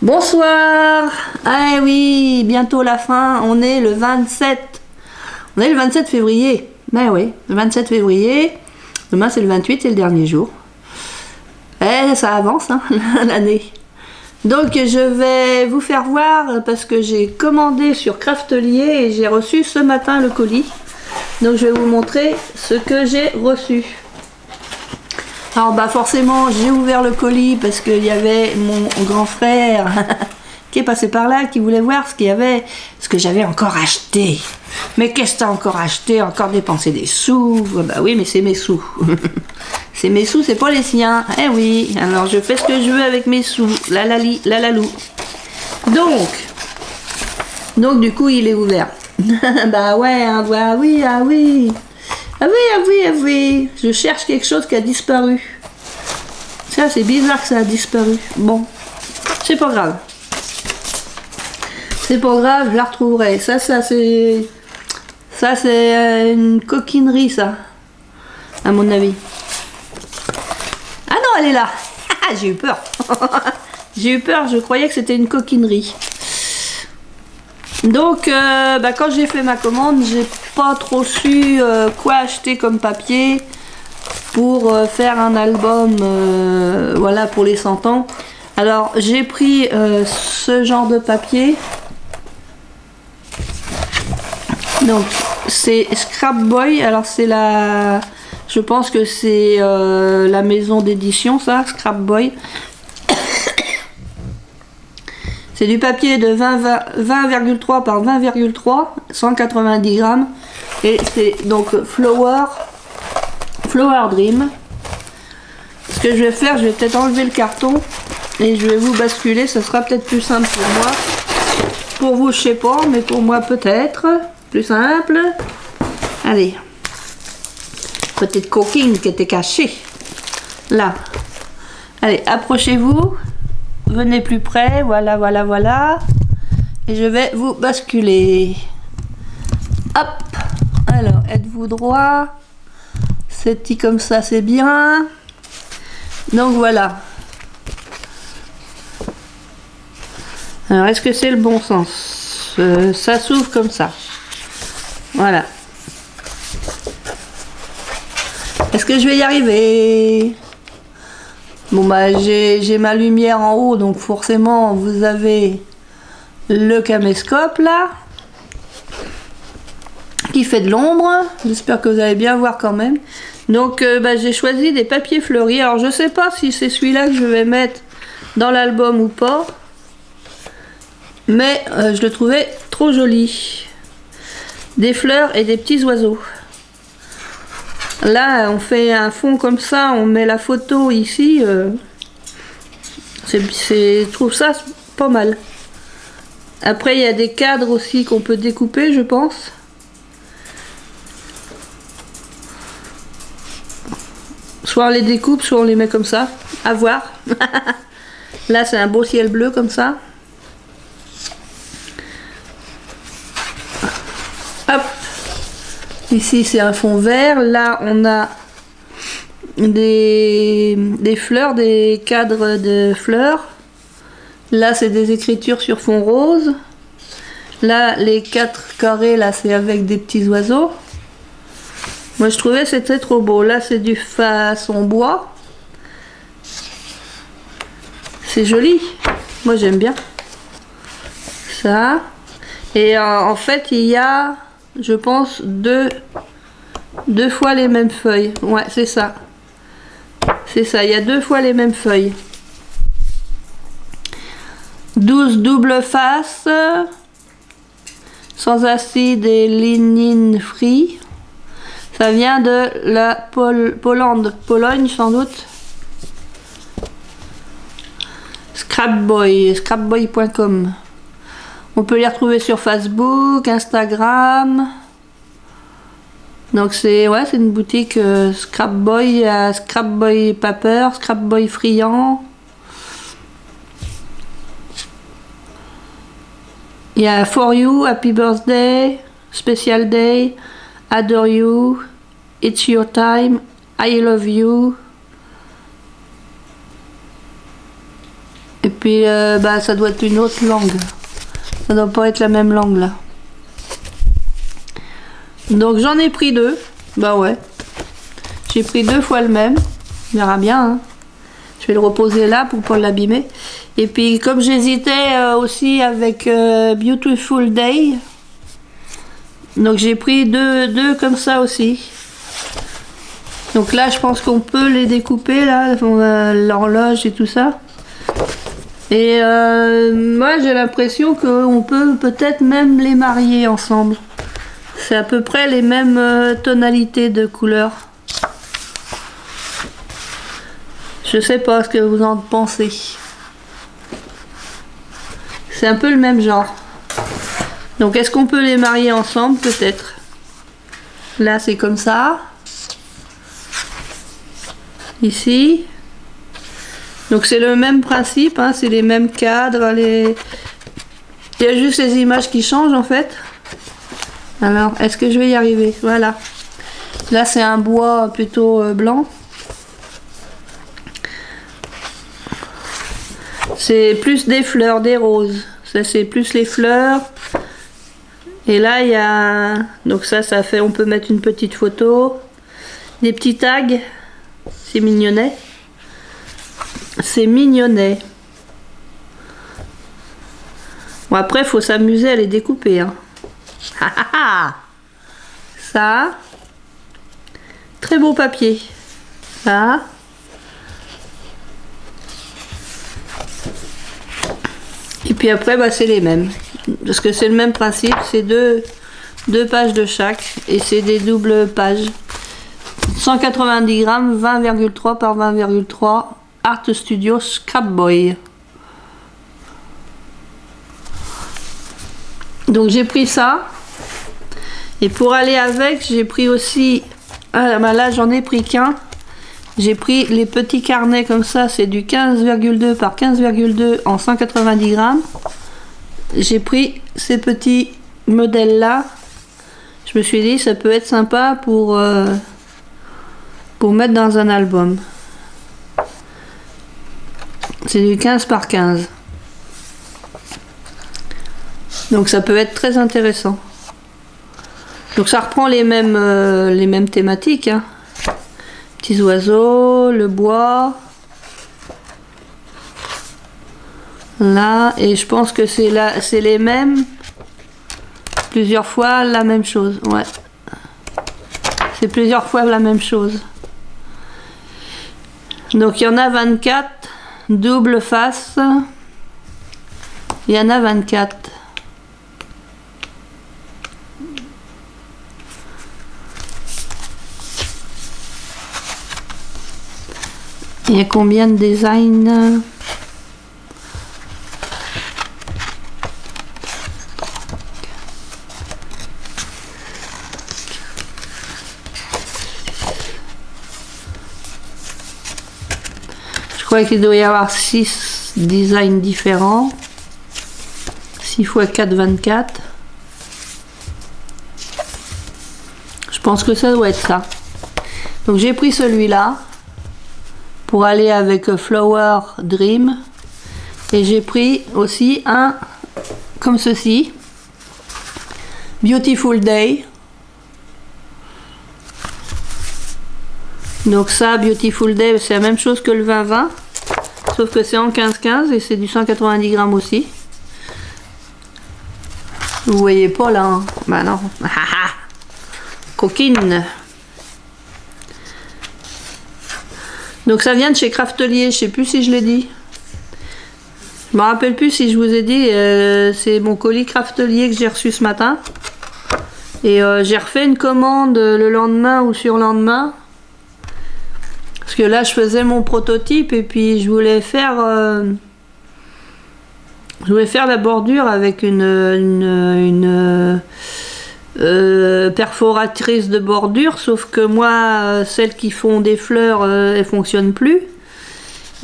Bonsoir. Ah oui, bientôt la fin. On est le 27. On est le 27 février. Ben oui, le 27 février. Demain c'est le 28, c'est le dernier jour. Eh, ça avance, hein, l'année. Donc je vais vous faire voir parce que j'ai commandé sur Craftelier et j'ai reçu ce matin le colis. Donc je vais vous montrer ce que j'ai reçu. Alors bah forcément j'ai ouvert le colis parce qu'il y avait mon grand frère qui est passé par là, qui voulait voir ce qu'il y avait, ce que j'avais encore acheté. Mais qu'est-ce que t'as encore acheté? Encore dépensé des sous? Bah oui, mais c'est mes sous. C'est mes sous, c'est pas les siens. Eh oui, alors je fais ce que je veux avec mes sous. La lali, la lalou. Donc du coup il est ouvert. Bah ouais, hein, bah oui, ah oui. Ah oui, ah oui, ah oui. Je cherche quelque chose qui a disparu. Ça, c'est bizarre que ça a disparu. Bon, c'est pas grave. C'est pas grave, je la retrouverai. Ça c'est une coquinerie, ça. À mon avis. Ah non, elle est là. J'ai eu peur. J'ai eu peur, je croyais que c'était une coquinerie. Donc, bah, quand j'ai fait ma commande, j'ai pas trop su quoi acheter comme papier pour faire un album, voilà, pour les 100 ans. Alors, j'ai pris ce genre de papier. Donc, c'est Scrapboy. Alors, c'est la... Je pense que c'est la maison d'édition, ça, Scrapboy. C'est du papier de 20,3 par 20,3, 190 grammes. Et c'est donc Flower Dream. Ce que je vais faire, je vais peut-être enlever le carton et je vais vous basculer. Ça sera peut-être plus simple pour moi. Pour vous, je sais pas, mais pour moi peut-être. Plus simple. Allez. Petite coquine qui était cachée. Là. Allez, approchez-vous. Venez plus près, voilà, voilà, voilà. Et je vais vous basculer. Hop. Alors, êtes-vous droit? C'est petit comme ça, c'est bien. Donc voilà. Alors, est-ce que c'est le bon sens? Ça s'ouvre comme ça. Voilà. Est-ce que je vais y arriver? Bon bah j'ai ma lumière en haut, donc forcément vous avez le caméscope là qui fait de l'ombre. J'espère que vous allez bien voir quand même. Donc bah, j'ai choisi des papiers fleuris. Alors je sais pas si c'est celui-là que je vais mettre dans l'album ou pas, mais je le trouvais trop joli. Des fleurs et des petits oiseaux. Là, on fait un fond comme ça, on met la photo ici. Je trouve ça pas mal. Après, il y a des cadres aussi qu'on peut découper, je pense. Soit on les découpe, soit on les met comme ça. À voir. Là, c'est un beau ciel bleu comme ça. Hop. Ici c'est un fond vert, là on a des fleurs, des cadres de fleurs. Là c'est des écritures sur fond rose. Là les 4 carrés, là c'est avec des petits oiseaux. Moi je trouvais c'était trop beau. Là c'est du façon bois. C'est joli, moi j'aime bien ça. Et en fait il y a... Je pense deux fois les mêmes feuilles. Ouais, c'est ça. C'est ça, il y a 2 fois les mêmes feuilles. 12 double face. Sans acide et lignine free. Ça vient de la Pologne sans doute. Scrapboy, scrapboy.com. On peut les retrouver sur Facebook, Instagram. Donc c'est une boutique Scrapboy, Scrapboy Paper, Scrapboy Friand. Il y a For You, Happy Birthday, Special Day, Adore You, It's Your Time, I Love You. Et puis bah, ça doit être une autre langue. Ça doit pas être la même langue là. Donc j'en ai pris 2. Bah ouais. J'ai pris 2 fois le même. On verra bien. Hein. Je vais le reposer là pour pas l'abîmer. Et puis comme j'hésitais aussi avec Beautiful Day. Donc j'ai pris deux comme ça aussi. Donc là je pense qu'on peut les découper là. L'horloge et tout ça. Et moi j'ai l'impression qu'on peut peut-être même les marier ensemble. C'est à peu près les mêmes tonalités de couleurs. Je sais pas ce que vous en pensez. C'est un peu le même genre. Donc est-ce qu'on peut les marier ensemble? Peut-être. Là c'est comme ça. Ici. Donc c'est le même principe, hein, c'est les mêmes cadres. Il y a juste les images qui changent en fait. Alors, est-ce que je vais y arriver? Voilà. Là, c'est un bois plutôt blanc. C'est plus des fleurs, des roses. Ça, c'est plus les fleurs. Et là, il y a... Donc ça fait... On peut mettre une petite photo. Des petits tags. C'est mignonnet. C'est mignonnet. Bon, après, il faut s'amuser à les découper, hein. Ça, très beau papier. Ça, et puis après bah, c'est les mêmes parce que c'est le même principe, c'est deux pages de chaque et c'est des doubles pages. 190 grammes, 20,3 par 20,3, Art Studio Scrapboy. Donc j'ai pris ça. Et pour aller avec, j'ai pris aussi... Ah bah là, j'en ai pris qu'un. J'ai pris les petits carnets comme ça. C'est du 15,2 par 15,2 en 190 grammes. J'ai pris ces petits modèles-là. Je me suis dit, ça peut être sympa pour mettre dans un album. C'est du 15 par 15. Donc ça peut être très intéressant. Donc ça reprend les mêmes thématiques. Hein. Petits oiseaux, le bois. Là, et je pense que c'est les mêmes. Plusieurs fois la même chose. Ouais. C'est plusieurs fois la même chose. Donc il y en a 24. Double face. Il y en a 24. Il y a combien de designs? Je crois qu'il doit y avoir 6 designs différents. 6 x 4, 24. Je pense que ça doit être ça. Donc j'ai pris celui-là pour aller avec Flower Dream. Et j'ai pris aussi un comme ceci. Beautiful Day. Donc ça, Beautiful Day, c'est la même chose que le 20-20. Sauf que c'est en 15-15 et c'est du 190 grammes aussi. Vous voyez pas là, hein? Bah non. Coquine. Donc ça vient de chez Craftelier, je sais plus si je l'ai dit. Je me rappelle plus si je vous ai dit, c'est mon colis Craftelier que j'ai reçu ce matin. Et j'ai refait une commande le lendemain ou surlendemain. Parce que là je faisais mon prototype et puis je voulais faire la bordure avec une perforatrice de bordure, sauf que moi celles qui font des fleurs elles fonctionnent plus.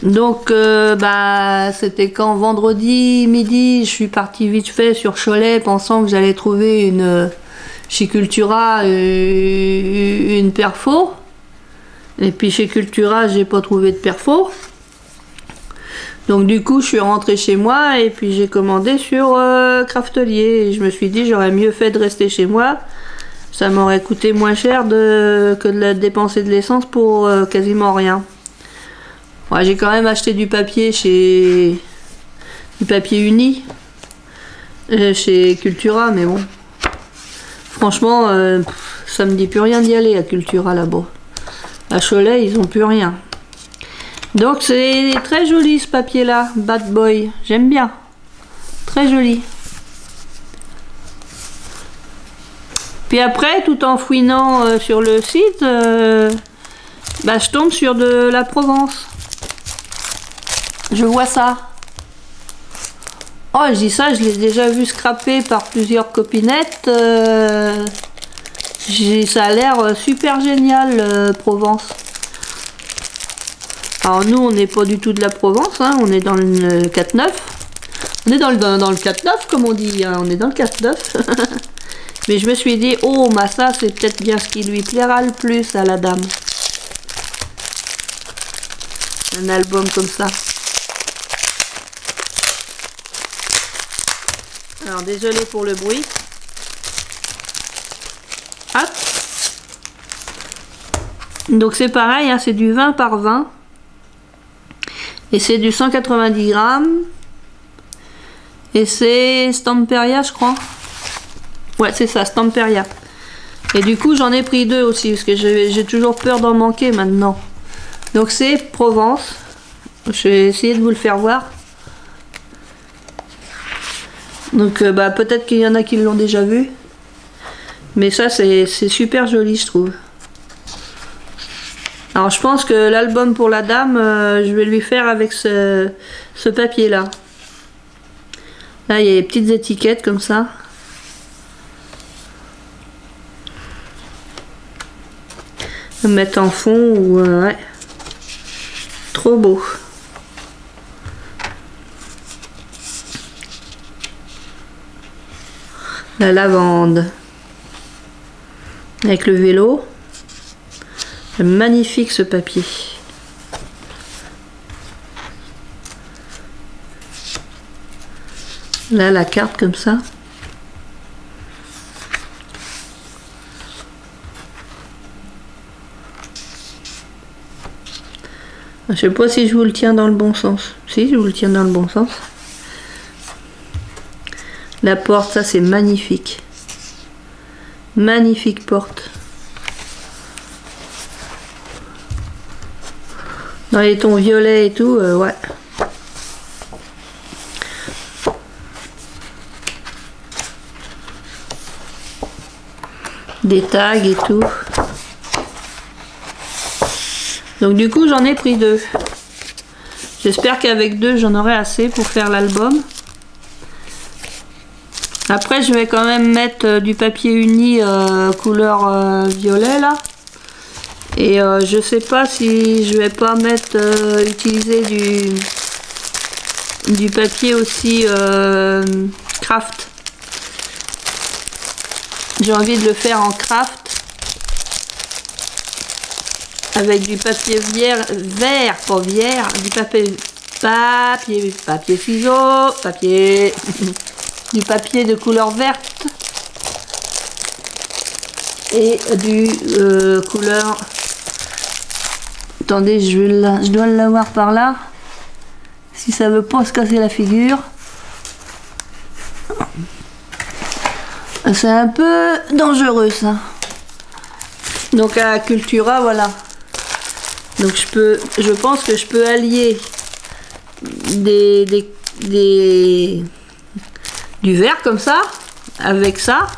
Donc bah c'était quand vendredi midi je suis partie vite fait sur Cholet pensant que j'allais trouver une chez Cultura une perfo, et puis chez Cultura j'ai pas trouvé de perfo. Donc du coup je suis rentrée chez moi et puis j'ai commandé sur Craftelier. Et je me suis dit j'aurais mieux fait de rester chez moi. Ça m'aurait coûté moins cher que de dépenser de l'essence pour quasiment rien. Ouais, j'ai quand même acheté du papier du papier uni chez Cultura, mais bon. Franchement, ça me dit plus rien d'y aller à Cultura là-bas. À Cholet, ils ont plus rien. Donc c'est très joli ce papier-là, Bad Boy. J'aime bien. Très joli. Puis après, tout en fouinant sur le site, bah, je tombe sur de la Provence. Je vois ça. Oh, je dis ça, je l'ai déjà vu scraper par plusieurs copinettes. Ça a l'air super génial, Provence. Alors nous, on n'est pas du tout de la Provence, hein, on est dans le 4-9. On est dans le 4-9, comme on dit, hein, on est dans le 4-9. Mais je me suis dit, oh, bah ça, c'est peut-être bien ce qui lui plaira le plus à la dame. Un album comme ça. Alors, désolé pour le bruit. Hop. Donc c'est pareil, hein, c'est du 20 par 20. Et c'est du 190 grammes. Et c'est Stamperia, je crois. Ouais, c'est ça, Stamperia. Et du coup, j'en ai pris deux aussi, parce que j'ai toujours peur d'en manquer maintenant. Donc c'est Provence. Je vais essayer de vous le faire voir. Donc bah, peut-être qu'il y en a qui l'ont déjà vu. Mais ça, c'est super joli, je trouve. Alors je pense que l'album pour la dame, je vais lui faire avec ce papier-là. Là, il y a des petites étiquettes comme ça. Mettre en fond ou ouais. Trop beau. La lavande avec le vélo. Magnifique ce papier. Là, la carte comme ça. Je sais pas si je vous le tiens dans le bon sens. Si, je vous le tiens dans le bon sens. La porte, ça c'est magnifique. Magnifique porte. Dans les tons violets et tout, ouais. Des tags et tout. Donc du coup, j'en ai pris deux. J'espère qu'avec deux, j'en aurai assez pour faire l'album. Après, je vais quand même mettre du papier uni couleur violet là. Et je sais pas si je vais pas mettre utiliser du papier aussi craft. J'ai envie de le faire en craft avec du papier vert, pas vert, du papier ciseaux, du papier de couleur verte et du couleur. Attendez, je dois l'avoir par là. Si ça veut pas se casser la figure. C'est un peu dangereux ça. Donc à Cultura, voilà. Donc je pense que je peux allier du vert comme ça avec ça.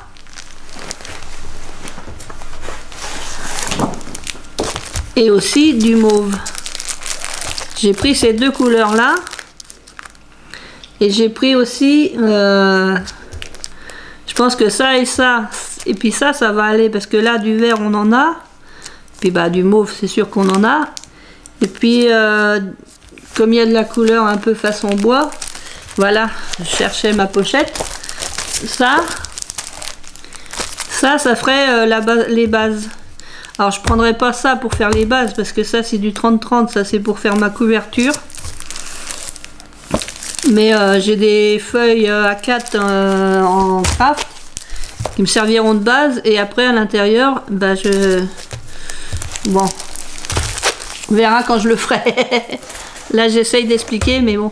Et aussi du mauve. J'ai pris ces deux couleurs là. Et j'ai pris aussi je pense que ça et ça. Et puis ça va aller parce que là du vert on en a. Puis bah du mauve c'est sûr qu'on en a. Et puis comme il y a de la couleur un peu façon bois. Voilà, je cherchais ma pochette. Ça ferait les bases. Alors je prendrai pas ça pour faire les bases parce que ça c'est du 30-30, ça c'est pour faire ma couverture. Mais j'ai des feuilles A4 en craft qui me serviront de base, et après à l'intérieur, bah bon, on verra quand je le ferai. Là j'essaye d'expliquer, mais bon.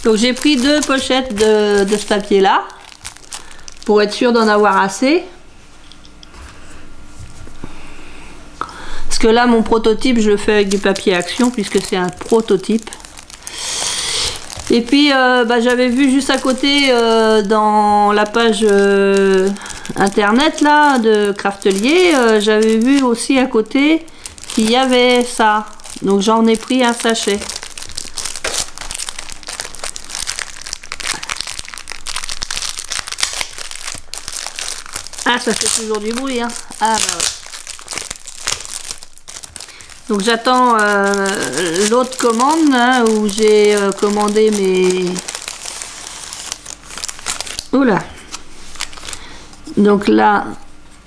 Donc j'ai pris 2 pochettes de ce papier là pour être sûr d'en avoir assez. Parce que là mon prototype je le fais avec du papier action puisque c'est un prototype. Et puis bah, j'avais vu juste à côté dans la page internet là de Craftelier, j'avais vu aussi à côté qu'il y avait ça. Donc j'en ai pris un sachet. Ah, ça fait toujours du bruit, hein. Ah bah ouais. Donc j'attends l'autre commande hein, où j'ai commandé mes... Oula. Donc là,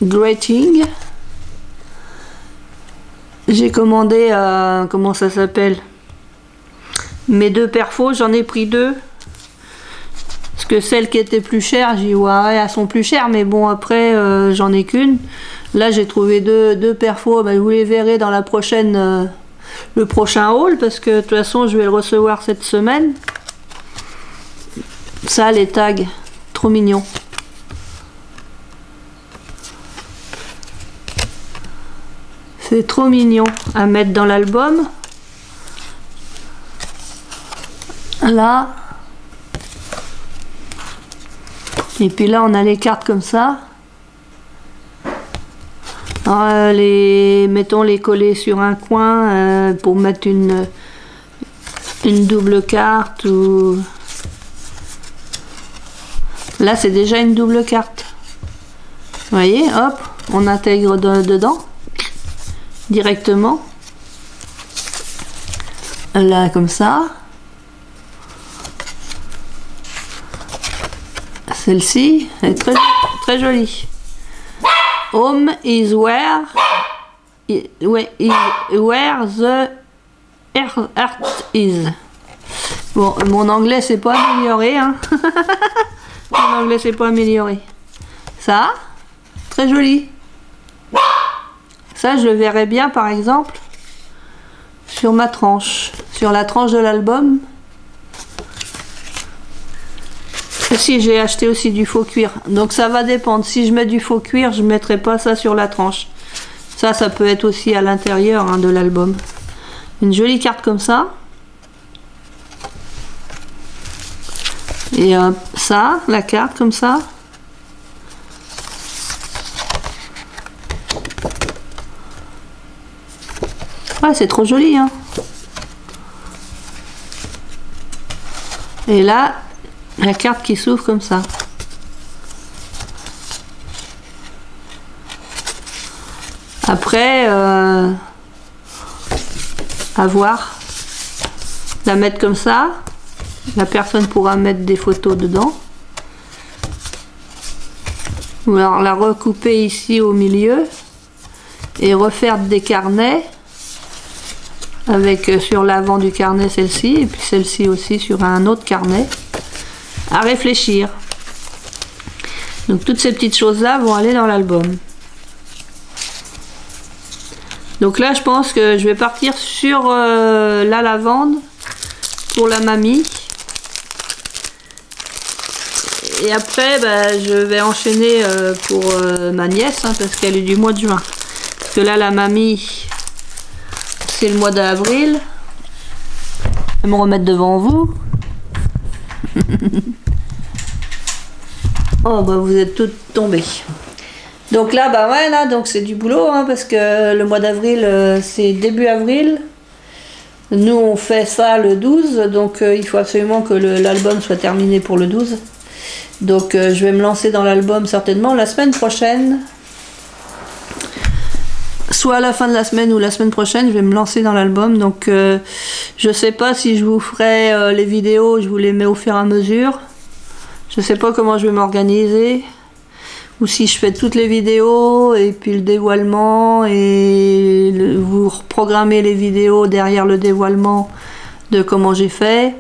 grating. J'ai commandé, comment ça s'appelle? Mes 2 perfos, j'en ai pris 2. Parce que celles qui étaient plus chères, j'ai dit ouais, elles sont plus chères, mais bon après j'en ai qu'une. Là j'ai trouvé deux perfos, bah, vous les verrez dans la prochaine, le prochain haul, parce que de toute façon je vais le recevoir cette semaine. Ça, les tags, trop mignon. C'est trop mignon à mettre dans l'album. Là. Et puis là on a les cartes comme ça. Alors, mettons les coller sur un coin pour mettre une double carte ou... Là c'est déjà une double carte. Vous voyez, hop, on intègre dedans directement. Là comme ça. Celle-ci est très jolie. Home is where the heart is. Bon, mon anglais c'est pas amélioré, hein. Mon anglais c'est pas amélioré. Ça, très joli. Ça, je le verrais bien, par exemple, sur ma tranche, sur la tranche de l'album. Si j'ai acheté aussi du faux cuir, donc ça va dépendre. Si je mets du faux cuir, je mettrai pas ça sur la tranche. Ça peut être aussi à l'intérieur hein, de l'album. Une jolie carte comme ça. Et ça, la carte comme ça. Ouais, c'est trop joli, hein. Et là, la carte qui s'ouvre comme ça. Après, à voir. La mettre comme ça. La personne pourra mettre des photos dedans. Ou alors la recouper ici au milieu. Et refaire des carnets. Avec sur l'avant du carnet celle-ci. Et puis celle-ci aussi sur un autre carnet. À réfléchir. Donc toutes ces petites choses là vont aller dans l'album. Donc là je pense que je vais partir sur la lavande pour la mamie. Et après bah, je vais enchaîner pour ma nièce hein, parce qu'elle est du mois de juin. Parce que là la mamie c'est le mois d'avril. Je vais me remettre devant vous. Oh bah vous êtes toutes tombées. Donc là bah ouais là donc c'est du boulot hein, parce que le mois d'avril c'est début avril. Nous on fait ça le 12 donc il faut absolument que l'album soit terminé pour le 12. Donc je vais me lancer dans l'album certainement la semaine prochaine. Soit à la fin de la semaine ou la semaine prochaine, je vais me lancer dans l'album. Donc je sais pas si je vous ferai les vidéos, je vous les mets au fur et à mesure. Je sais pas comment je vais m'organiser. Ou si je fais toutes les vidéos et puis le dévoilement et vous reprogrammez les vidéos derrière le dévoilement de comment j'ai fait.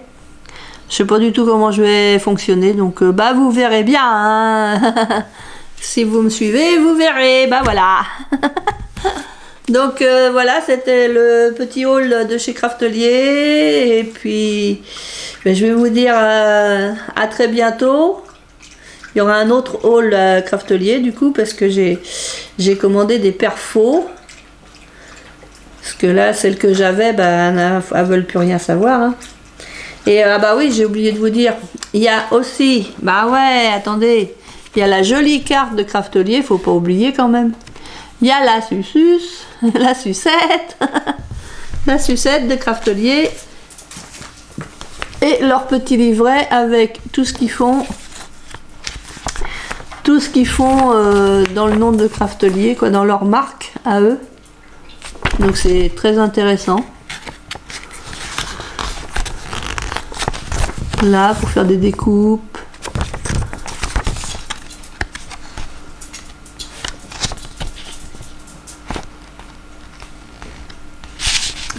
Je sais pas du tout comment je vais fonctionner, donc bah vous verrez bien. Hein. Si vous me suivez, vous verrez. Bah voilà. Donc voilà, c'était le petit haul de chez Craftelier. Et puis, ben, je vais vous dire à très bientôt. Il y aura un autre haul Craftelier du coup, parce que j'ai commandé des perfos. Parce que là, celles que j'avais, ben, elles veulent plus rien savoir. Hein. Et bah oui, j'ai oublié de vous dire, il y a aussi, bah ouais, attendez, il y a la jolie carte de Craftelier, faut pas oublier quand même. Il y a la la sucette, la sucette de Craftelier et leur petit livret avec tout ce qu'ils font, dans le nom de Craftelier, quoi, dans leur marque à eux. Donc c'est très intéressant. Là, pour faire des découpes.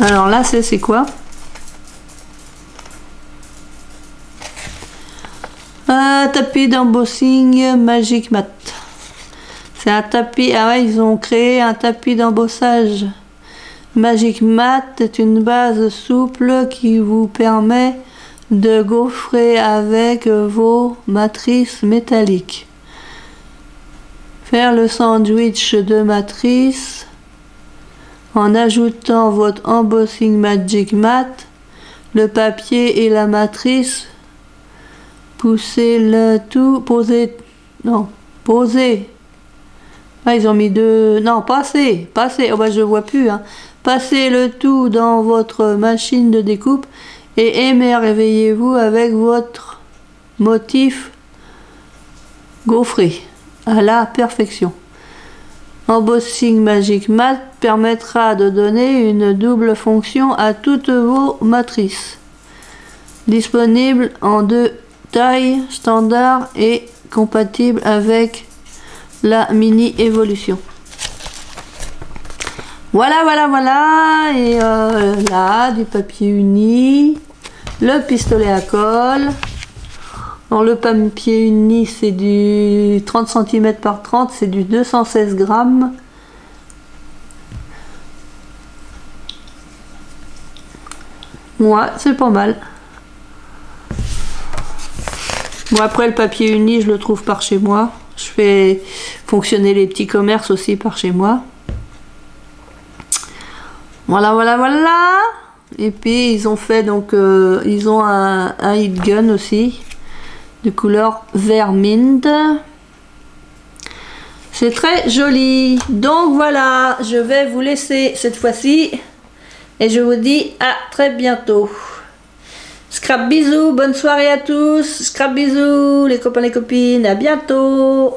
Alors là, c'est quoi? Un tapis d'embossing Magic Mat. C'est un tapis. Ah ouais, ils ont créé un tapis d'embossage. Magic Mat est une base souple qui vous permet de gaufrer avec vos matrices métalliques. Faire le sandwich de matrice en ajoutant votre embossing Magic Mat, le papier et la matrice. Poussez le tout, posez. Ah, ils ont mis deux. Non, passez. Oh bah je vois plus. Hein. Passez le tout dans votre machine de découpe et émerveillez-vous avec votre motif gaufré à la perfection. Embossing Magic Mat permettra de donner une double fonction à toutes vos matrices. Disponible en deux tailles, standard et compatible avec la mini évolution. Voilà. Et là, du papier uni, le pistolet à colle. Alors, le papier uni, c'est du 30 cm par 30, c'est du 216 grammes. Ouais, c'est pas mal. Bon, après, le papier uni, je le trouve par chez moi. Je fais fonctionner les petits commerces aussi par chez moi. Voilà. Et puis, ils ont fait, donc, ils ont un heat gun aussi, de couleur vert mint. C'est très joli. Donc, voilà, je vais vous laisser cette fois-ci. Et je vous dis à très bientôt. Scrap bisous, bonne soirée à tous. Scrap bisous les copains les copines, à bientôt.